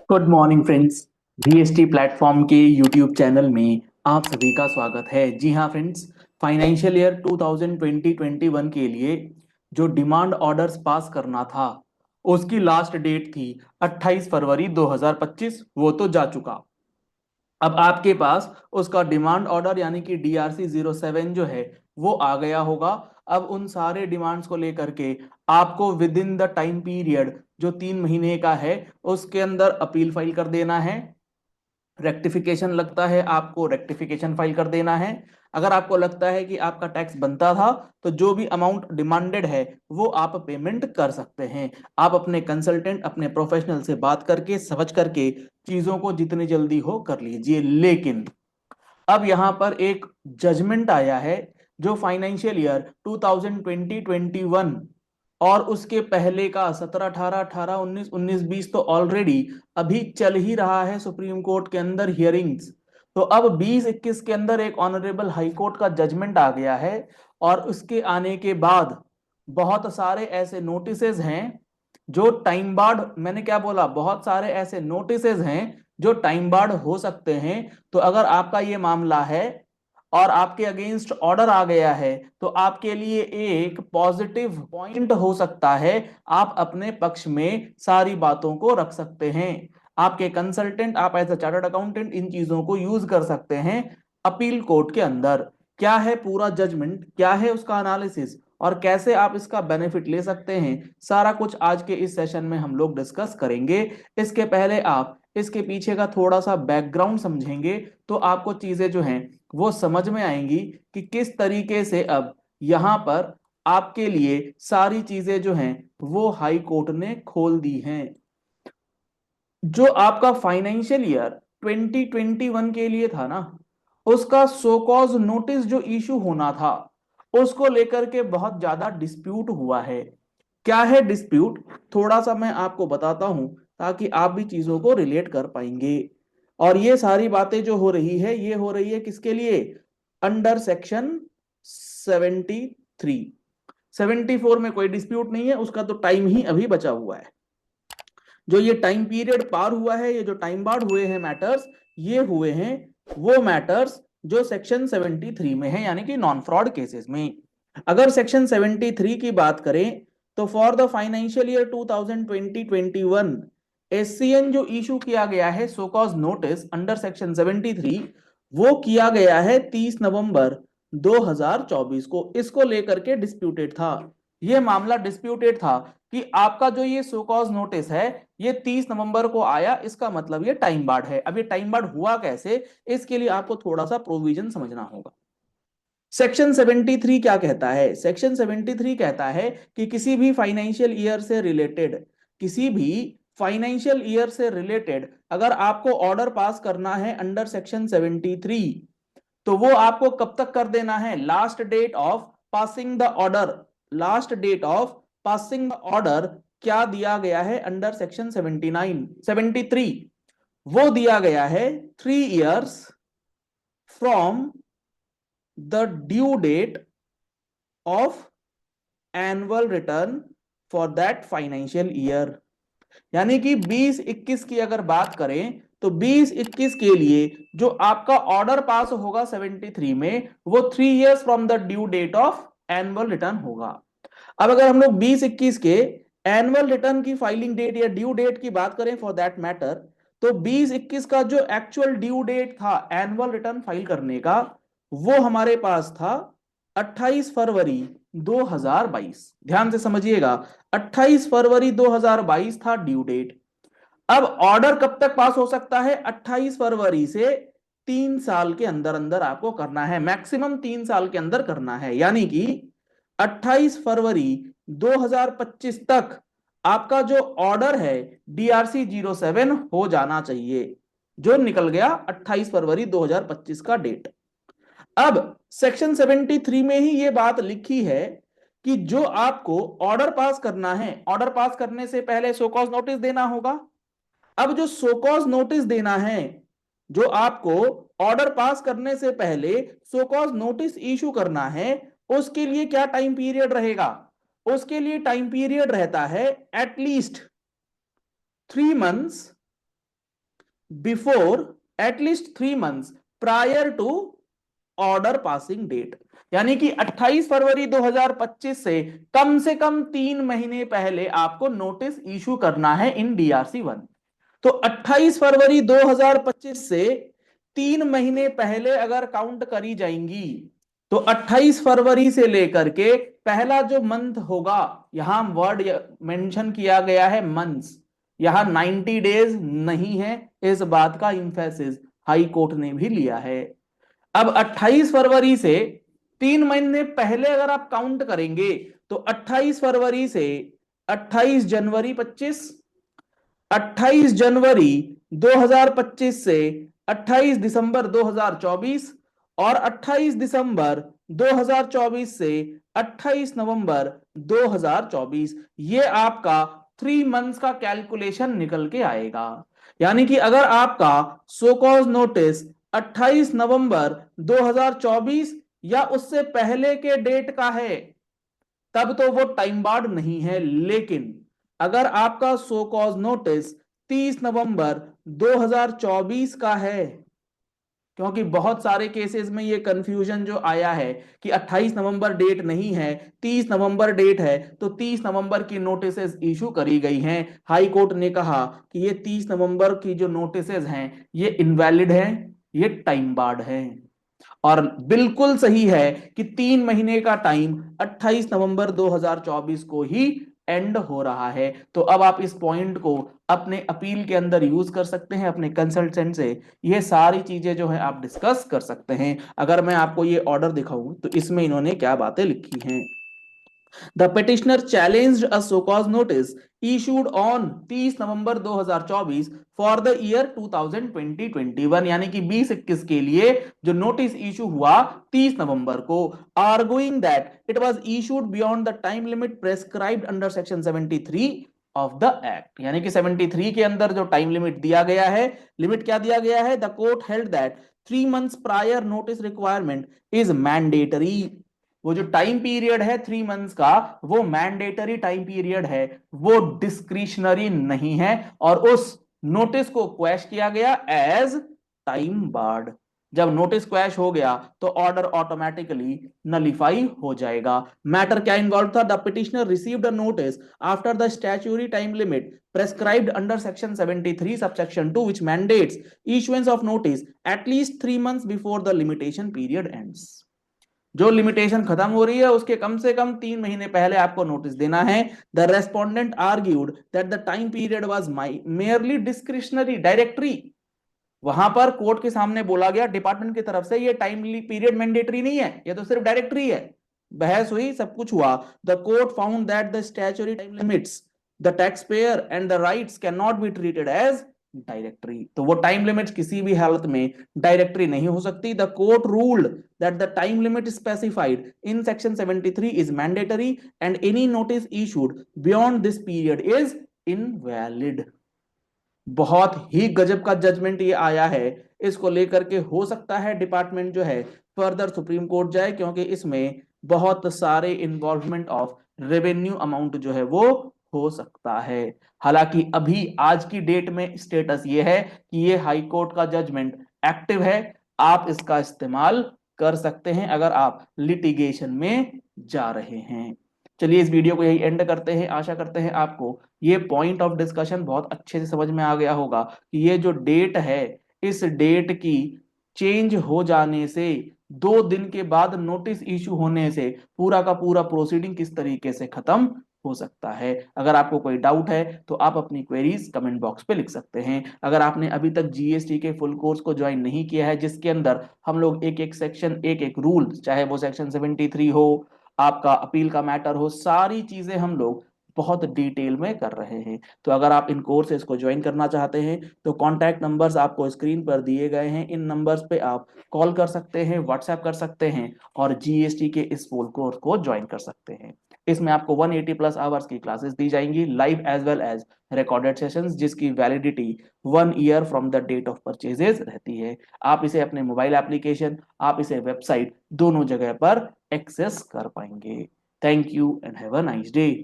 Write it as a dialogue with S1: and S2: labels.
S1: Good morning friends. GST platform के YouTube channel में आप सभी का स्वागत है। जी हाँ फ्रेंड्स, फाइनेंशियल ईयर 2020-21 के लिए जो डिमांड ऑर्डर्स पास करना था उसकी लास्ट डेट थी 28 फरवरी 2025। वो तो जा चुका। अब आपके पास उसका डिमांड ऑर्डर यानी कि DRC 07 जो है वो आ गया होगा। अब उन सारे डिमांड्स को लेकर के आपको with in the time period जो 3 महीने का है उसके अंदर अपील फाइल कर देना है। रेक्टिफिकेशन लगता है, आपको रेक्टिफिकेशन फाइल कर देना है। अगर आपको लगता है कि आपका टैक्स बनता था तो जो भी अमाउंट डिमांडेड है वो आप पेमेंट कर सकते हैं। आप अपने कंसल्टेंट, अपने प्रोफेशनल से बात करके समझ करके चीजों को जितनी जल्दी हो कर लीजिए। लेकिन अब यहां पर एक जजमेंट आया है जो फाइनेंशियल ईयर 2020-21 और उसके पहले का 17, 18, 18, 19, 19, 20 तो ऑलरेडी अभी चल ही रहा है सुप्रीम कोर्ट के अंदर हियरिंग्स। तो अब 20-21 के अंदर एक ऑनरेबल हाई कोर्ट का जजमेंट आ गया है और उसके आने के बाद बहुत सारे ऐसे नोटिसेज हैं जो टाइम बार्ड, मैंने क्या बोला, बहुत सारे ऐसे नोटिसेज हैं जो टाइम बार्ड हो सकते हैं। तो अगर आपका ये मामला है और आपके अगेंस्ट ऑर्डर आ गया है तो आपके लिए एक पॉजिटिव पॉइंट हो सकता है। आप अपने पक्ष में सारी बातों को रख सकते हैं। आपके कंसल्टेंट, आप एज अ चार्टर्ड अकाउंटेंट इन चीजों को यूज कर सकते हैं अपील कोर्ट के अंदर। क्या है पूरा जजमेंट, क्या है उसका एनालिसिस और कैसे आप इसका बेनिफिट ले सकते हैं, सारा कुछ आज के इस सेशन में हम लोग डिस्कस करेंगे। इसके पहले आप इसके पीछे का थोड़ा सा बैकग्राउंड समझेंगे तो आपको चीजें जो हैं वो समझ में आएंगी कि किस तरीके से अब यहां पर आपके लिए सारी चीजें जो हैं वो हाई कोर्ट ने खोल दी हैं। जो आपका फाइनेंशियल ईयर 2021 के लिए था ना, उसका सो कॉज नोटिस जो इशू होना था उसको लेकर के बहुत ज्यादा डिस्प्यूट हुआ है। क्या है डिस्प्यूट, थोड़ा सा मैं आपको बताता हूं ताकि आप भी चीजों को रिलेट कर पाएंगे। और ये सारी बातें जो हो रही है ये हो रही है किसके लिए? Under section 73। 74 में कोई डिस्प्यूट नहीं है, उसका तो टाइम ही अभी बचा हुआ है। जो ये टाइम पीरियड पार हुआ है, ये जो टाइम बार्ड हुए हैं मैटर्स, ये हुए हैं वो मैटर्स जो सेक्शन 73 में है, यानी कि नॉन फ्रॉड केसेस में। अगर सेक्शन 73 की बात करें तो for the financial year 2020-21 SCN जो इशू किया गया है show cause notice under section 73, वो किया गया है 30 नवंबर 2024 को। इसको लेकर के डिस्प्यूटेड था, ये मामला डिस्प्यूटेड था कि आपका जो ये सो कॉज नोटिस है ये 30 नवंबर को आया, इसका मतलब ये टाइम बार्ड है। अब ये टाइम बार्ड हुआ कैसे, इसके लिए आपको थोड़ा सा प्रोविजन समझना होगा। सेक्शन 73 क्या कहता है? सेक्शन 73 कहता है कि किसी भी फाइनेंशियल ईयर से रिलेटेड, किसी भी फाइनेंशियल ईयर से रिलेटेड अगर आपको ऑर्डर पास करना है अंडर सेक्शन 73 तो वो आपको कब तक कर देना है? Last date of passing the order. Last date of passing the order क्या दिया गया है अंडर सेक्शन 79 73? वो दिया गया है 3 years from the due date of annual return for that financial year. यानी कि 20-21 की अगर बात करें तो 20-21 के लिए जो आपका ऑर्डर पास होगा 73 में वो 3 years from the due date of annual return होगा। अब अगर हम लोग 20-21 के एनुअल रिटर्न की फाइलिंग डेट या ड्यू डेट की बात करें फॉर दैट मैटर, तो 20-21 का जो एक्चुअल ड्यू डेट था एनुअल रिटर्न फाइल करने का वो हमारे पास था 28 फरवरी 2022। ध्यान से समझिएगा, 28 फरवरी 2022 था ड्यू डेट। अब ऑर्डर कब तक पास हो सकता है? 28 फरवरी से 3 साल के अंदर अंदर आपको करना है, मैक्सिमम 3 साल के अंदर करना है। यानी कि 28 फरवरी 2025 तक आपका जो ऑर्डर है DRC 07 हो जाना चाहिए, जो निकल गया 28 फरवरी 2025 का डेट। अब सेक्शन 73 में ही ये बात लिखी है कि जो आपको ऑर्डर पास करना है, ऑर्डर पास करने से पहले सो कॉज नोटिस देना होगा। अब जो सोकॉज नोटिस देना है, जो आपको ऑर्डर पास करने से पहले सोकॉज नोटिस इशू करना है, उसके लिए क्या टाइम पीरियड रहेगा? उसके लिए टाइम पीरियड रहता है at least 3 months before at least 3 months prior to order passing date, यानी कि 28 फरवरी 2025 से कम 3 महीने पहले आपको नोटिस इशू करना है इन डीआरसी 1। तो 28 फरवरी 2025 से 3 महीने पहले अगर काउंट करी जाएंगी तो 28 फरवरी से लेकर के पहला जो मंथ होगा, यहां वर्ड मेंशन किया गया है मंथ्स, यहां 90 डेज नहीं है, इस बात का इंफेसिस हाई कोर्ट ने भी लिया है। अब 28 फरवरी से 3 महीने पहले अगर आप काउंट करेंगे तो 28 फरवरी से 28 जनवरी 25, 28 जनवरी 2025 से 28 दिसंबर 2024 और 28 दिसंबर 2024 से 28 नवंबर 2024, ये आपका 3 मंथ्स का कैलकुलेशन निकल के आएगा। यानी कि अगर आपका सो कॉज नोटिस 28 नवंबर 2024 या उससे पहले के डेट का है तब तो वो टाइम बार्ड नहीं है, लेकिन अगर आपका सो कॉज नोटिस 30 नवंबर 2024 का है, क्योंकि बहुत सारे केसेस में ये कंफ्यूजन जो आया है कि 28 नवंबर डेट नहीं है 30 नवंबर डेट है, तो 30 नवंबर की नोटिसेस इशू करी गई हैं। हाई कोर्ट ने कहा कि ये 30 नवंबर की जो नोटिसेस हैं ये इनवैलिड हैं, ये टाइम बार्ड है। और बिल्कुल सही है कि 3 महीने का टाइम 28 नवंबर 2024 को ही एंड हो रहा है। तो अब आप इस पॉइंट को अपने अपील के अंदर यूज कर सकते हैं, अपने कंसल्टेंट से ये सारी चीजें जो है आप डिस्कस कर सकते हैं। अगर मैं आपको ये ऑर्डर दिखाऊं तो इसमें इन्होंने क्या बातें लिखी हैं। The petitioner challenged a so-called notice issued on 30 November 2024 for the year 2020-21, यानी कि 20-21 के लिए जो नोटिस इशू हुआ 30 नवंबर को, arguing that it was issued beyond the time limit prescribed under section 73 of the act, यानी कि 73 के अंदर जो टाइम लिमिट दिया गया है, लिमिट क्या दिया गया है, the court held that 3 months prior notice requirement is mandatory. वो जो टाइम पीरियड है 3 मंथ्स का, वो मैंडेटरी टाइम पीरियड है, वो डिस्क्रिशनरी नहीं है, और उस नोटिस को क्वैश किया गया एज टाइम बार्ड। जब नोटिस क्वैश हो गया तो ऑर्डर ऑटोमेटिकली नलिफाई हो जाएगा। मैटर क्या इन्वॉल्व था, the petitioner received a notice after the statutory time limit prescribed under section 73 subsection 2 which mandates issuance of notice at least 3 months before the limitation period ends। जो limitation खत्म हो रही है उसके कम से कम 3 महीने पहले आपको नोटिस देना है। The respondent argued that the time period was merely discretionary directory. वहां पर कोर्ट के सामने बोला गया डिपार्टमेंट की तरफ से ये टाइम पीरियड मैंडेटरी नहीं है, ये तो सिर्फ डायरेक्टरी है। बहस हुई, सब कुछ हुआ। The court found that the statutory time limits the tax payer and the rights can not be treated as directory. तो वो टाइम लिमिट किसी भी हालत में डायरेक्टरी नहीं हो सकती। The court ruled that the time limit specified in section 73 is mandatory and any notice issued beyond this period is invalid. बहुत ही गजब का जजमेंट ये आया है। इसको लेकर के हो सकता है डिपार्टमेंट जो है फर्दर सुप्रीम कोर्ट जाए, क्योंकि इसमें बहुत सारे इन्वॉल्वमेंट ऑफ रेवेन्यू अमाउंट जो है वो हो सकता है। हालांकि अभी आज की डेट में स्टेटस ये है कि ये हाई कोर्ट का जजमेंट एक्टिव है, आप इसका इस्तेमाल कर सकते हैं अगर आप लिटिगेशन में जा रहे हैं। चलिए इस वीडियो को यही एंड करते हैं। आशा करते हैं आपको ये पॉइंट ऑफ डिस्कशन बहुत अच्छे से समझ में आ गया होगा कि ये जो डेट है, इस डेट की चेंज हो जाने से 2 दिन के बाद नोटिस इशू होने से पूरा का पूरा प्रोसीडिंग किस तरीके से खत्म हो सकता है। अगर आपको कोई डाउट है तो आप अपनी क्वेरीज कमेंट बॉक्स पे लिख सकते हैं। अगर आपने अभी तक जीएसटी के फुल कोर्स को ज्वाइन नहीं किया है, जिसके अंदर हम लोग एक एक सेक्शन, एक एक रूल, चाहे वो सेक्शन 73 हो, आपका अपील का मैटर हो, सारी चीजें हम लोग बहुत डिटेल में कर रहे हैं। तो अगर आप इन कोर्सेज को ज्वाइन करना चाहते हैं तो कॉन्टैक्ट नंबर्स आपको स्क्रीन पर दिए गए हैं, इन नंबर्स पे आप कॉल कर सकते हैं, व्हाट्सएप कर सकते हैं और जीएसटी के इस फुल कोर्स को ज्वाइन कर सकते हैं। इसमें आपको 180 प्लस आवर्स की क्लासेस दी जाएंगी, live as well as recorded sessions, जिसकी validity 1 year from the date of purchases रहती है। आप इसे अपने मोबाइल एप्लीकेशन, आप इसे वेबसाइट, दोनों जगह पर एक्सेस कर पाएंगे। Thank you and have a nice day.